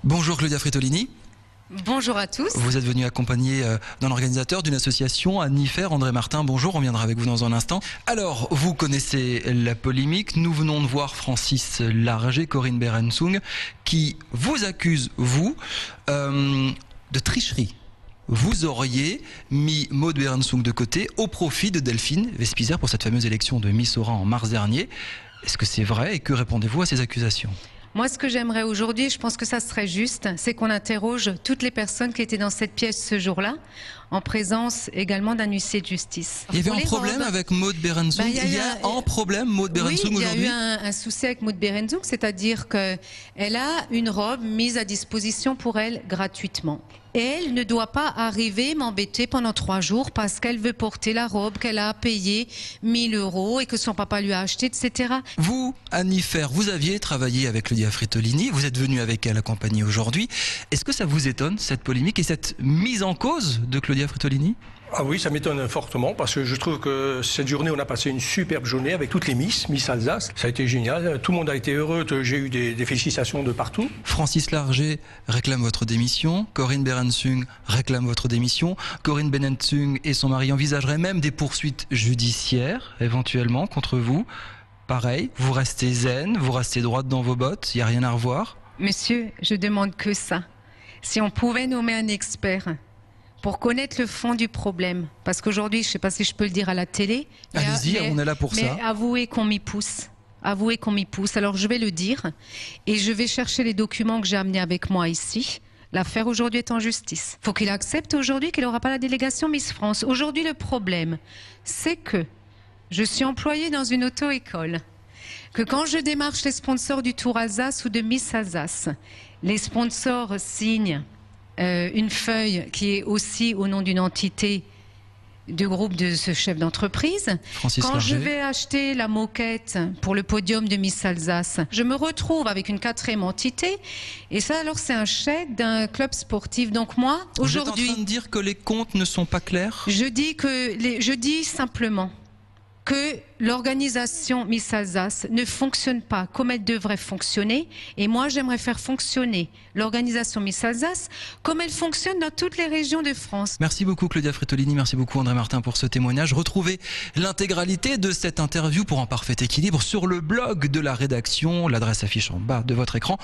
Bonjour Claudia Fritolini. Bonjour à tous. Vous êtes venu accompagné d'un organisateur d'une association à Niffer, André Martin. Bonjour, on viendra avec vous dans un instant. Alors, vous connaissez la polémique. Nous venons de voir Francis Larger, Corinne Berensung, qui vous accuse, vous, de tricherie. Vous auriez mis Maud Berensung de côté au profit de Delphine Vespizer pour cette fameuse élection de Miss Aura en mars dernier. Est-ce que c'est vrai et que répondez-vous à ces accusations ? Moi, ce que j'aimerais aujourd'hui, je pense que ça serait juste, c'est qu'on interroge toutes les personnes qui étaient dans cette pièce ce jour-là, en présence également d'un huissier de justice. Il y avait un problème avec Maud Berensung. Il y a un problème, Maud Berensung, aujourd'hui. Il y a eu un souci avec Maud Berensung, c'est-à-dire qu'elle a une robe mise à disposition pour elle gratuitement. Et elle ne doit pas arriver m'embêter pendant 3 jours parce qu'elle veut porter la robe qu'elle a payée 1 000 € et que son papa lui a acheté, etc. Vous, à Niffer, vous aviez travaillé avec Claudia Fritolini, vous êtes venu avec elle accompagner aujourd'hui. Est-ce que ça vous étonne, cette polémique et cette mise en cause de Claudia Fritolini ? Ah oui, ça m'étonne fortement parce que je trouve que cette journée, on a passé une superbe journée avec toutes les Miss Alsace. Ça a été génial, tout le monde a été heureux, j'ai eu des félicitations de partout. Francis Larger réclame votre démission, Corinne Berensung réclame votre démission, Corinne Berensung et son mari envisageraient même des poursuites judiciaires, éventuellement, contre vous. Pareil, vous restez zen, vous restez droite dans vos bottes, il n'y a rien à revoir. Monsieur, je demande que ça. Si on pouvait nommer un expert pour connaître le fond du problème, parce qu'aujourd'hui, je ne sais pas si je peux le dire à la télé. Allez-y, on est là pour ça. Mais avouez qu'on m'y pousse. Avouez qu'on m'y pousse. Alors je vais le dire et je vais chercher les documents que j'ai amenés avec moi ici. L'affaire aujourd'hui est en justice. Il faut qu'il accepte aujourd'hui qu'il n'aura pas la délégation Miss France. Aujourd'hui, le problème, c'est que je suis employée dans une auto-école. Que quand je démarche les sponsors du Tour Alsace ou de Miss Alsace, les sponsors signent une feuille qui est aussi au nom d'une entité du groupe de ce chef d'entreprise. Quand je vais acheter la moquette pour le podium de Miss Alsace, je me retrouve avec une 4e entité et ça alors c'est un chèque d'un club sportif. Donc moi, aujourd'hui... Vous êtes en train de dire que les comptes ne sont pas clairs ? Je dis simplement que l'organisation Miss Alsace ne fonctionne pas comme elle devrait fonctionner. Et moi, j'aimerais faire fonctionner l'organisation Miss Alsace comme elle fonctionne dans toutes les régions de France. Merci beaucoup Claudia Fritolini, merci beaucoup André Martin pour ce témoignage. Retrouvez l'intégralité de cette interview pour Un Parfait Équilibre sur le blog de la rédaction. L'adresse affiche en bas de votre écran.